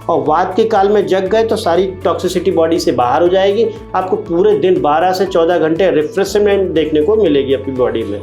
और वात के काल में जग गए तो सारी टॉक्सिसिटी बॉडी से बाहर हो जाएगी। आपको पूरे दिन 12 से 14 घंटे रिफ्रेशमेंट देखने को मिलेगी अपनी बॉडी में।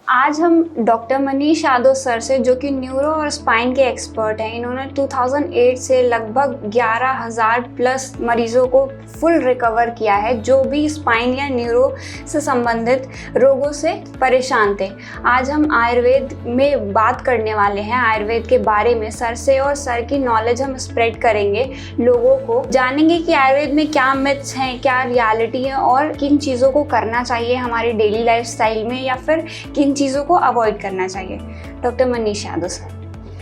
आज हम डॉक्टर मनीष यादव सर से, जो कि न्यूरो और स्पाइन के एक्सपर्ट हैं, इन्होंने 2008 से लगभग 11,000 प्लस मरीजों को फुल रिकवर किया है जो भी स्पाइन या न्यूरो से संबंधित रोगों से परेशान थे। आज हम आयुर्वेद में बात करने वाले हैं, आयुर्वेद के बारे में सर से, और सर की नॉलेज हम स्प्रेड करेंगे, लोगों को जानेंगे कि आयुर्वेद में क्या मिथ्स हैं, क्या रियलिटी है और किन चीज़ों को करना चाहिए हमारी डेली लाइफ स्टाइल में या फिर किन चीज़ों को अवॉइड करना चाहिए। डॉक्टर मनीष यादव सर,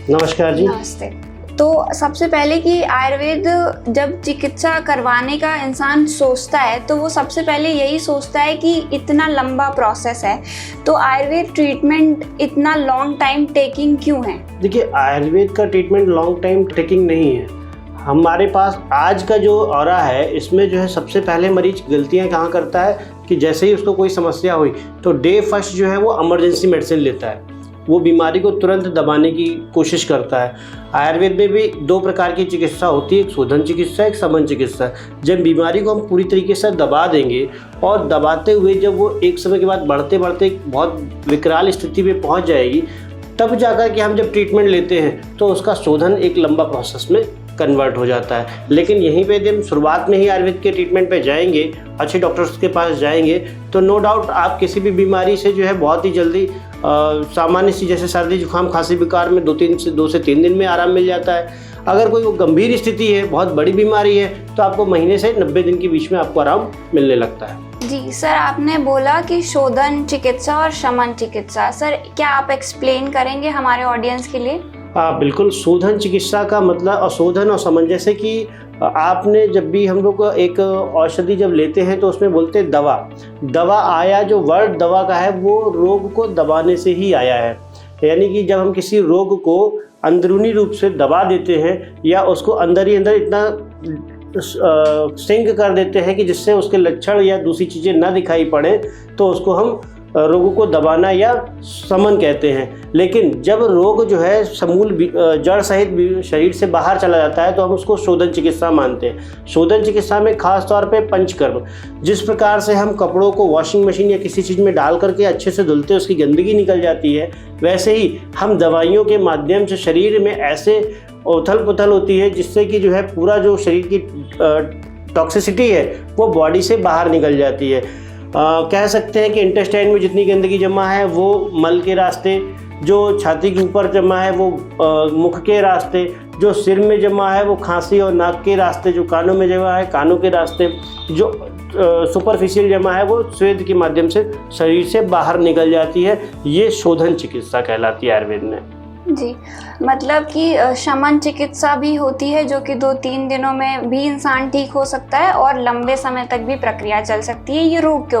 नमस्कार जी। नमस्ते। तो सबसे पहले कि आयुर्वेद जब चिकित्सा करवाने का इंसान सोचता है तो वो सबसे पहले यही सोचता है कि इतना लंबा प्रोसेस है, तो आयुर्वेद ट्रीटमेंट इतना लॉन्ग टाइम टेकिंग क्यों है? देखिए, आयुर्वेद का ट्रीटमेंट लॉन्ग टाइम टेकिंग नहीं है। हमारे पास आज का जो ऑरा है इसमें जो है सबसे पहले मरीज गलतियां कहाँ करता है कि जैसे ही उसको कोई समस्या हुई तो डे फर्स्ट जो है वो इमरजेंसी मेडिसिन लेता है, वो बीमारी को तुरंत दबाने की कोशिश करता है। आयुर्वेद में भी 2 प्रकार की चिकित्सा होती है, एक शोधन चिकित्सा, एक शमन चिकित्सा। जब बीमारी को हम पूरी तरीके से दबा देंगे और दबाते हुए जब वो एक समय के बाद बढ़ते बढ़ते बहुत विकराल स्थिति में पहुंच जाएगी, तब जाकर के हम जब ट्रीटमेंट लेते हैं तो उसका शोधन एक लंबा प्रोसेस में कन्वर्ट हो जाता है। लेकिन यहीं पे जब शुरुआत में ही आयुर्वेद के ट्रीटमेंट पे जाएंगे, अच्छे डॉक्टर्स के पास जाएंगे, तो नो डाउट आप किसी भी बीमारी से जो है बहुत ही जल्दी सामान्य सी जैसे सर्दी जुकाम खांसी बुखार में 2 से 3 दिन में आराम मिल जाता है। अगर कोई वो गंभीर स्थिति है, बहुत बड़ी बीमारी है, तो आपको महीने से 90 दिन के बीच में आपको आराम मिलने लगता है। जी सर, आपने बोला कि शोधन चिकित्सा और शमन चिकित्सा, सर क्या आप एक्सप्लेन करेंगे हमारे ऑडियंस के लिए? हाँ बिल्कुल। शोधन चिकित्सा का मतलब शोधन और शमन, जैसे कि आपने जब भी हम लोग एक औषधि जब लेते हैं तो उसमें बोलते हैं दवा आया, जो वर्ड दवा का है वो रोग को दबाने से ही आया है। यानी कि जब हम किसी रोग को अंदरूनी रूप से दबा देते हैं या उसको अंदर ही अंदर इतना सिंक कर देते हैं कि जिससे उसके लक्षण या दूसरी चीज़ें ना दिखाई पड़े, तो उसको हम रोगों को दबाना या शमन कहते हैं। लेकिन जब रोग जो है समूल जड़ सहित शरीर से बाहर चला जाता है तो हम उसको शोधन चिकित्सा मानते हैं। शोधन चिकित्सा में खास तौर पे पंचकर्म, जिस प्रकार से हम कपड़ों को वॉशिंग मशीन या किसी चीज़ में डाल करके अच्छे से धुलते उसकी गंदगी निकल जाती है, वैसे ही हम दवाइयों के माध्यम से शरीर में ऐसे उथल पुथल होती है जिससे कि जो है पूरा जो शरीर की टॉक्सिसिटी है वो बॉडी से बाहर निकल जाती है। कह सकते हैं कि इंटेस्टाइन में जितनी गंदगी जमा है वो मल के रास्ते, जो छाती के ऊपर जमा है वो मुख के रास्ते, जो सिर में जमा है वो खांसी और नाक के रास्ते, जो कानों में जमा है कानों के रास्ते, जो सुपरफिशियल जमा है वो स्वेद के माध्यम से शरीर से बाहर निकल जाती है। ये शोधन चिकित्सा कहलाती है आयुर्वेद में। जी, मतलब कि शमन चिकित्सा भी होती है जो कि 2-3 दिनों में भी इंसान ठीक हो सकता है और लंबे समय तक भी प्रक्रिया चल सकती है। ये रोग के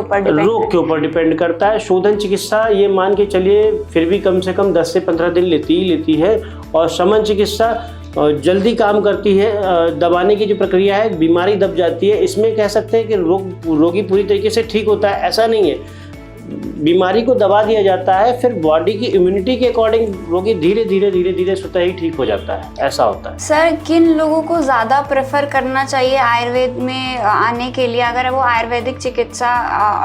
ऊपर डिपेंड करता है। शोधन चिकित्सा ये मान के चलिए फिर भी कम से कम 10 से 15 दिन लेती है, और शमन चिकित्सा जल्दी काम करती है। दबाने की जो प्रक्रिया है, बीमारी दब जाती है। इसमें कह सकते हैं कि रोगी पूरी तरीके से ठीक होता है, ऐसा नहीं है। बीमारी को दबा दिया जाता है, फिर बॉडी की इम्यूनिटी के अकॉर्डिंग रोगी धीरे धीरे स्वतः ही ठीक हो जाता है, ऐसा होता है। सर, किन लोगों को ज़्यादा प्रेफर करना चाहिए आयुर्वेद में आने के लिए, अगर वो आयुर्वेदिक चिकित्सा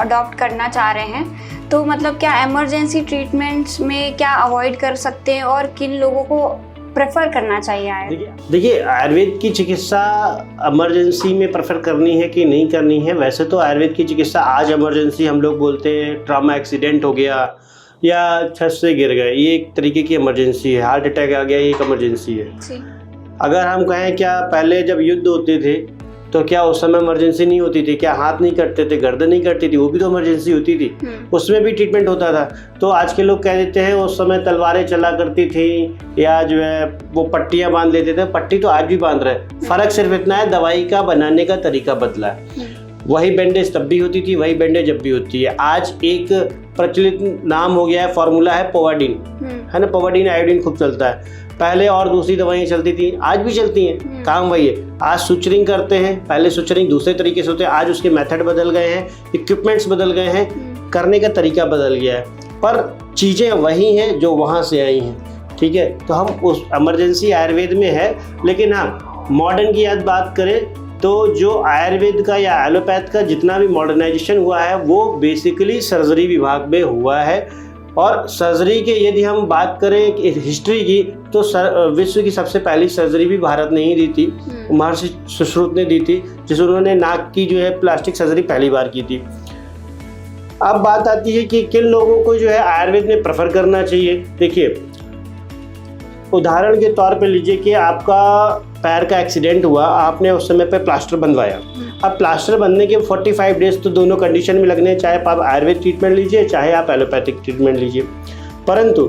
अडॉप्ट करना चाह रहे हैं तो मतलब क्या इमरजेंसी ट्रीटमेंट्स में क्या अवॉइड कर सकते हैं और किन लोगों को प्रेफर करना चाहिए आयुर्वेद? देखिए, आयुर्वेद की चिकित्सा इमरजेंसी में प्रेफर करनी है कि नहीं करनी है। वैसे तो आयुर्वेद की चिकित्सा आज इमरजेंसी हम लोग बोलते हैं, ट्रॉमा एक्सीडेंट हो गया या छत से गिर गए, ये एक तरीके की इमरजेंसी है। हार्ट अटैक आ गया, ये एक इमरजेंसी है। अगर हम कहें क्या पहले जब युद्ध होते थे तो क्या उस समय इमरजेंसी नहीं होती थी? क्या हाथ नहीं कटते थे, गर्दन नहीं कटती थी? वो भी तो इमरजेंसी होती थी, उसमें भी ट्रीटमेंट होता था। तो आज के लोग कह देते हैं उस समय तलवारें चला करती थी या जो है वो पट्टियां बांध लेते थे। पट्टी तो आज भी बांध रहे हैं, फर्क सिर्फ इतना है दवाई का बनाने का तरीका बदला है। वही बैंडेज तब भी होती थी, वही बैंडेज जब भी होती है। आज एक प्रचलित नाम हो गया है, फॉर्मूला है पोवाडीन, है ना। पोवाडीन आयोडीन खूब चलता है। पहले और दूसरी दवाइयाँ चलती थी, आज भी चलती हैं, काम वही है। आज सुचरिंग करते हैं, पहले सुचरिंग दूसरे तरीके से होते हैं, आज उसके मेथड बदल गए हैं, इक्विपमेंट्स बदल गए हैं, करने का तरीका बदल गया है, पर चीज़ें वही हैं जो वहाँ से आई हैं। ठीक है, तो हम उस इमरजेंसी आयुर्वेद में है, लेकिन हाँ मॉडर्न की यदि बात करें तो जो आयुर्वेद का या एलोपैथ का जितना भी मॉडर्नाइजेशन हुआ है वो बेसिकली सर्जरी विभाग में हुआ है। और सर्जरी के यदि हम बात करें हिस्ट्री की तो विश्व की सबसे पहली सर्जरी भी भारत ने ही दी थी, महर्षि सुश्रुत ने दी थी, जिसमें उन्होंने नाक की जो है प्लास्टिक सर्जरी पहली बार की थी। अब बात आती है कि किन लोगों को जो है आयुर्वेद में प्रेफर करना चाहिए। देखिए, उदाहरण के तौर पे लीजिए कि आपका पैर का एक्सीडेंट हुआ, आपने उस समय पे प्लास्टर बंधवाया। अब प्लास्टर बनने के 45 डेज तो दोनों कंडीशन में लगने, चाहे आप आयुर्वेद ट्रीटमेंट लीजिए चाहे आप एलोपैथिक ट्रीटमेंट लीजिए। परंतु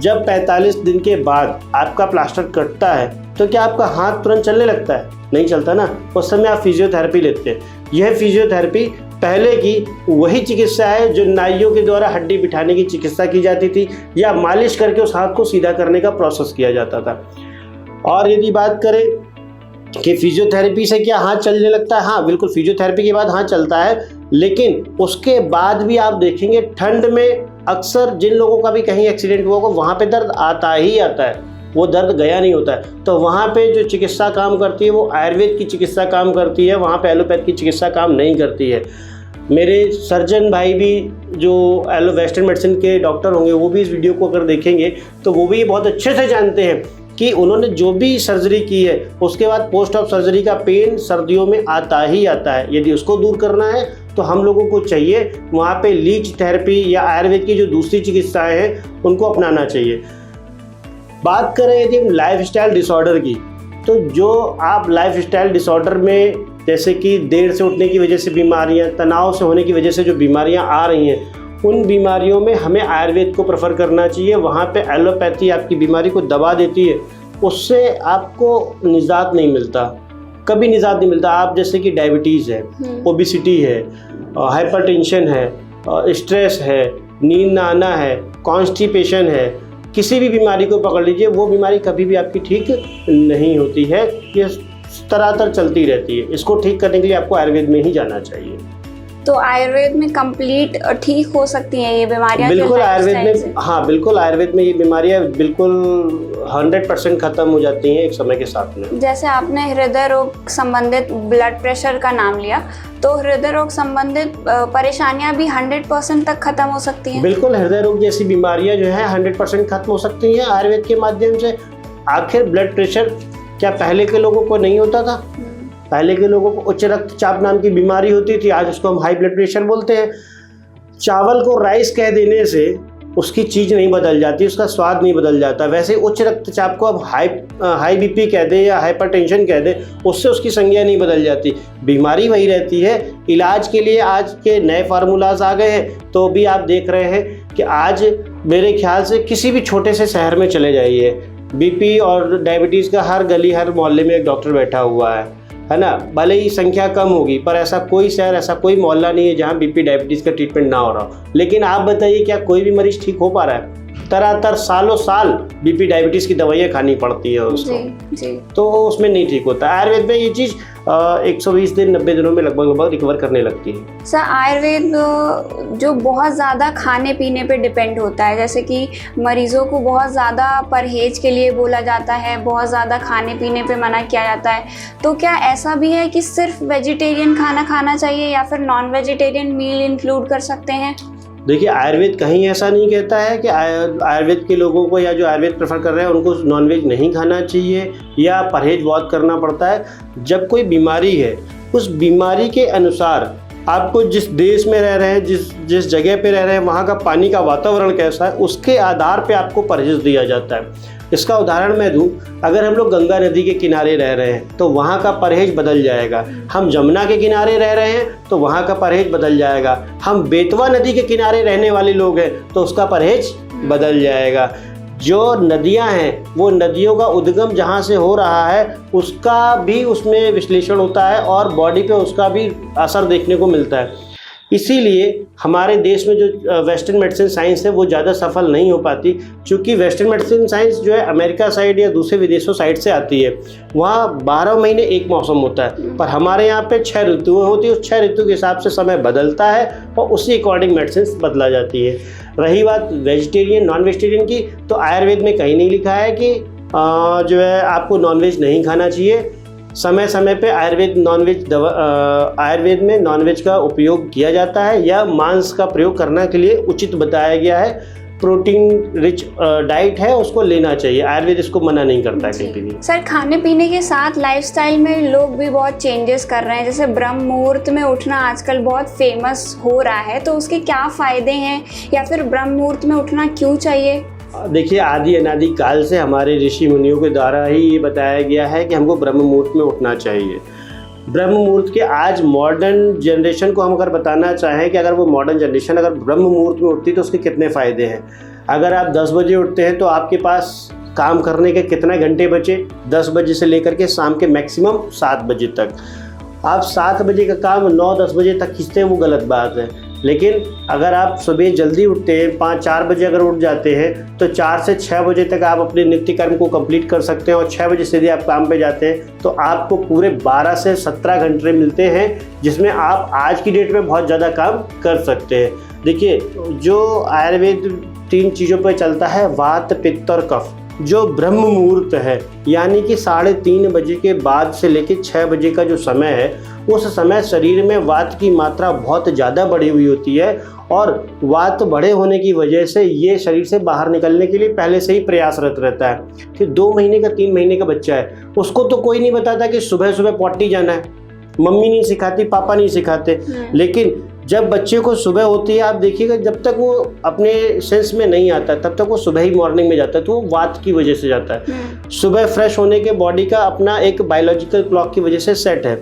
जब 45 दिन के बाद आपका प्लास्टर कटता है तो क्या आपका हाथ तुरंत चलने लगता है? नहीं चलता ना। उस समय आप फिजियोथेरेपी लेते हैं। यह फिजियोथेरेपी पहले की वही चिकित्सा है जो नाइयों के द्वारा हड्डी बिठाने की चिकित्सा की जाती थी या मालिश करके उस हाथ को सीधा करने का प्रोसेस किया जाता था। और यदि बात करें कि फिजियोथेरेपी से क्या हाथ चलने लगता है, हाँ बिल्कुल, फिजियोथेरेपी के बाद हाथ चलता है, लेकिन उसके बाद भी आप देखेंगे ठंड में अक्सर जिन लोगों का भी कहीं एक्सीडेंट हुआ होगा वहाँ पे दर्द आता ही आता है, वो दर्द गया नहीं होता है। तो वहाँ पे जो चिकित्सा काम करती है वो आयुर्वेद की चिकित्सा काम करती है, वहाँ पे एलोपैथ की चिकित्सा काम नहीं करती है। मेरे सर्जन भाई भी जो वेस्टर्न मेडिसिन के डॉक्टर होंगे वो भी इस वीडियो को अगर देखेंगे तो वो भी बहुत अच्छे से जानते हैं कि उन्होंने जो भी सर्जरी की है उसके बाद पोस्ट ऑफ सर्जरी का पेन सर्दियों में आता ही आता है। यदि उसको दूर करना है तो हम लोगों को चाहिए वहाँ पे लीच थेरेपी या आयुर्वेद की जो दूसरी चिकित्साएं हैं उनको अपनाना चाहिए। बात करें यदि हम लाइफस्टाइल डिसऑर्डर की, तो जो आप लाइफस्टाइल डिसऑर्डर में जैसे कि देर से उठने की वजह से बीमारियां, तनाव से होने की वजह से जो बीमारियां आ रही हैं, उन बीमारियों में हमें आयुर्वेद को प्रेफर करना चाहिए। वहाँ पे एलोपैथी आपकी बीमारी को दबा देती है, उससे आपको निजात नहीं मिलता, कभी निजात नहीं मिलता। आप जैसे कि डायबिटीज़ है, ओबिसिटी है, हाइपरटेंशन है, स्ट्रेस है, नींद ना आना है, कॉन्स्टिपेशन है, किसी भी बीमारी को पकड़ लीजिए, वो बीमारी कभी भी आपकी ठीक नहीं होती है, ये तरातर चलती रहती है। इसको ठीक करने के लिए आपको आयुर्वेद में ही जाना चाहिए। तो आयुर्वेद में कंप्लीट ठीक हो सकती हैं ये बीमारियां? बिल्कुल आयुर्वेद में, हाँ बिल्कुल आयुर्वेद में ये बीमारियां बिल्कुल 100% खत्म हो जाती हैं एक समय के साथ में। जैसे आपने हृदय रोग संबंधित ब्लड प्रेशर का नाम लिया, तो हृदय रोग संबंधित परेशानियां भी 100% तक खत्म हो सकती हैं? बिल्कुल, हृदय रोग जैसी बीमारियां जो है 100% खत्म हो सकती हैं आयुर्वेद के माध्यम से। आखिर ब्लड प्रेशर क्या पहले के लोगों को नहीं होता था? पहले के लोगों को उच्च रक्तचाप नाम की बीमारी होती थी, आज उसको हम हाई ब्लड प्रेशर बोलते हैं। चावल को राइस कह देने से उसकी चीज़ नहीं बदल जाती, उसका स्वाद नहीं बदल जाता। वैसे उच्च रक्तचाप को अब हाई बीपी कह दे या हाइपरटेंशन कह दे, उससे उसकी संज्ञा नहीं बदल जाती, बीमारी वही रहती है। इलाज के लिए आज के नए फार्मूलाज आ गए हैं, तो भी आप देख रहे हैं कि आज मेरे ख्याल से किसी भी छोटे से शहर में चले जाइए, बीपी और डायबिटीज़ का हर गली हर मोहल्ले में एक डॉक्टर बैठा हुआ है ना। भले ही संख्या कम होगी पर ऐसा कोई शहर, ऐसा कोई मोहल्ला नहीं है जहाँ बीपी डायबिटीज़ का ट्रीटमेंट ना हो रहा हो। लेकिन आप बताइए क्या कोई भी मरीज ठीक हो पा रहा है? तरह सालों साल बीपी डायबिटीज़ की दवाइयाँ खानी पड़ती है उसको, जी। तो उसमें नहीं ठीक होता। आयुर्वेद में ये चीज़ 120 दिन 90 दिनों में लगभग रिकवर करने लगती है। सर, आयुर्वेद जो बहुत ज़्यादा खाने पीने पे डिपेंड होता है, जैसे कि मरीज़ों को बहुत ज़्यादा परहेज के लिए बोला जाता है, बहुत ज़्यादा खाने पीने पे मना किया जाता है, तो क्या ऐसा भी है कि सिर्फ वेजिटेरियन खाना खाना चाहिए या फिर नॉन वेजिटेरियन मील इंक्लूड कर सकते हैं? देखिए, आयुर्वेद कहीं ऐसा नहीं कहता है कि आयुर्वेद के लोगों को या जो आयुर्वेद प्रेफर कर रहे हैं उनको नॉनवेज नहीं खाना चाहिए या परहेज बहुत करना पड़ता है। जब कोई बीमारी है, उस बीमारी के अनुसार आपको जिस देश में रह रहे हैं, जिस जगह पे रह रहे हैं, वहाँ का पानी का वातावरण कैसा है, उसके आधार पे आपको परहेज दिया जाता है। इसका उदाहरण मैं दूं, अगर हम लोग गंगा नदी के किनारे रह रहे हैं तो वहाँ का परहेज बदल जाएगा। हम जमुना के किनारे रह रहे हैं तो वहाँ का परहेज बदल जाएगा। हम बेतवा नदी के किनारे रहने वाले लोग हैं तो उसका परहेज बदल जाएगा। जो नदियाँ हैं वो नदियों का उद्गम जहाँ से हो रहा है उसका भी उसमें विश्लेषण होता है और बॉडी पे उसका भी असर देखने को मिलता है। इसीलिए हमारे देश में जो वेस्टर्न मेडिसिन साइंस है वो ज़्यादा सफल नहीं हो पाती, क्योंकि वेस्टर्न मेडिसिन साइंस जो है अमेरिका साइड या दूसरे विदेशों साइड से आती है। वहाँ 12 महीने एक मौसम होता है, पर हमारे यहाँ पे 6 ऋतुएँ होती है। उस 6 ऋतु के हिसाब से समय बदलता है और उसी अकॉर्डिंग मेडिसिन बदला जाती है। रही बात वेजिटेरियन नॉन वेजिटेरियन की, तो आयुर्वेद में कहीं नहीं लिखा है कि जो है आपको नॉनवेज नहीं खाना चाहिए। समय समय पे आयुर्वेद में नॉनवेज का उपयोग किया जाता है या मांस का प्रयोग करने के लिए उचित बताया गया है। प्रोटीन रिच डाइट है, उसको लेना चाहिए। आयुर्वेद इसको मना नहीं करता है कहीं भी। सर, खाने पीने के साथ लाइफस्टाइल में लोग भी बहुत चेंजेस कर रहे हैं, जैसे ब्रह्म मुहूर्त में उठना आजकल बहुत फेमस हो रहा है, तो उसके क्या फ़ायदे हैं या फिर ब्रह्म मुहूर्त में उठना क्यों चाहिए? देखिए, आदि अनादि काल से हमारे ऋषि मुनियों के द्वारा ही ये बताया गया है कि हमको ब्रह्म मुहूर्त में उठना चाहिए। ब्रह्म मुहूर्त के आज मॉडर्न जनरेशन को हम अगर बताना चाहें कि अगर वो मॉडर्न जनरेशन अगर ब्रह्म मुहूर्त में उठती तो उसके कितने फ़ायदे हैं। अगर आप 10 बजे उठते हैं तो आपके पास काम करने के कितने घंटे बचे, 10 बजे से लेकर के शाम के मैक्सिमम 7 बजे तक। आप 7 बजे का काम 9-10 बजे तक खींचते हैं, वो गलत बात है। लेकिन अगर आप सुबह जल्दी उठते हैं, 5-4 बजे अगर उठ जाते हैं तो 4 से 6 बजे तक आप अपने नित्य कर्म को कंप्लीट कर सकते हैं और 6 बजे से यदि आप काम पे जाते हैं तो आपको पूरे 12 से 17 घंटे मिलते हैं, जिसमें आप आज की डेट में बहुत ज़्यादा काम कर सकते हैं। देखिए, जो आयुर्वेद 3 चीज़ों पर चलता है, वात, पित्त और कफ। जो ब्रह्म मुहूर्त है यानी कि 3:30 बजे के बाद से लेकर 6 बजे का जो समय है, उस समय शरीर में वात की मात्रा बहुत ज़्यादा बढ़ी हुई होती है और वात बढ़े होने की वजह से ये शरीर से बाहर निकलने के लिए पहले से ही प्रयासरत रहता है। कि 2 महीने का 3 महीने का बच्चा है, उसको तो कोई नहीं बताता कि सुबह सुबह पॉटी जाना है, मम्मी नहीं सिखाती, पापा नहीं सिखाते। लेकिन जब बच्चे को सुबह होती है, आप देखिएगा, जब तक वो अपने सेंस में नहीं आता तब तक वो सुबह ही मॉर्निंग में जाता है, तो वो वात की वजह से जाता है। सुबह फ्रेश होने के बॉडी का अपना एक बायोलॉजिकल क्लॉक की वजह से सेट है।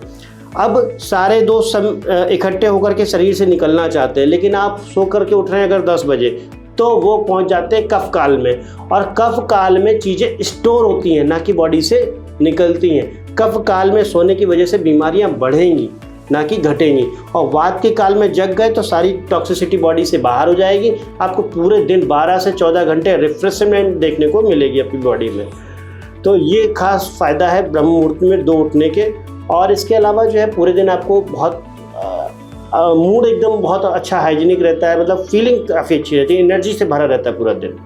अब सारे दोस्त इकट्ठे होकर के शरीर से निकलना चाहते हैं, लेकिन आप सो करके उठ रहे हैं अगर 10 बजे, तो वो पहुंच जाते हैं कफ काल में, और कफ काल में चीज़ें स्टोर होती हैं, ना कि बॉडी से निकलती हैं। कफ काल में सोने की वजह से बीमारियां बढ़ेंगी, ना कि घटेंगी। और वात के काल में जग गए तो सारी टॉक्सिसिटी बॉडी से बाहर हो जाएगी। आपको पूरे दिन 12 से 14 घंटे रिफ्रेशमेंट देखने को मिलेगी अपनी बॉडी में। तो ये खास फ़ायदा है ब्रह्म मुहूर्त में 2 उठने के। और इसके अलावा जो है पूरे दिन आपको बहुत मूड एकदम बहुत अच्छा हाइजीनिक रहता है, मतलब फीलिंग काफ़ी अच्छी रहती है, एनर्जी से भरा रहता है पूरा दिन।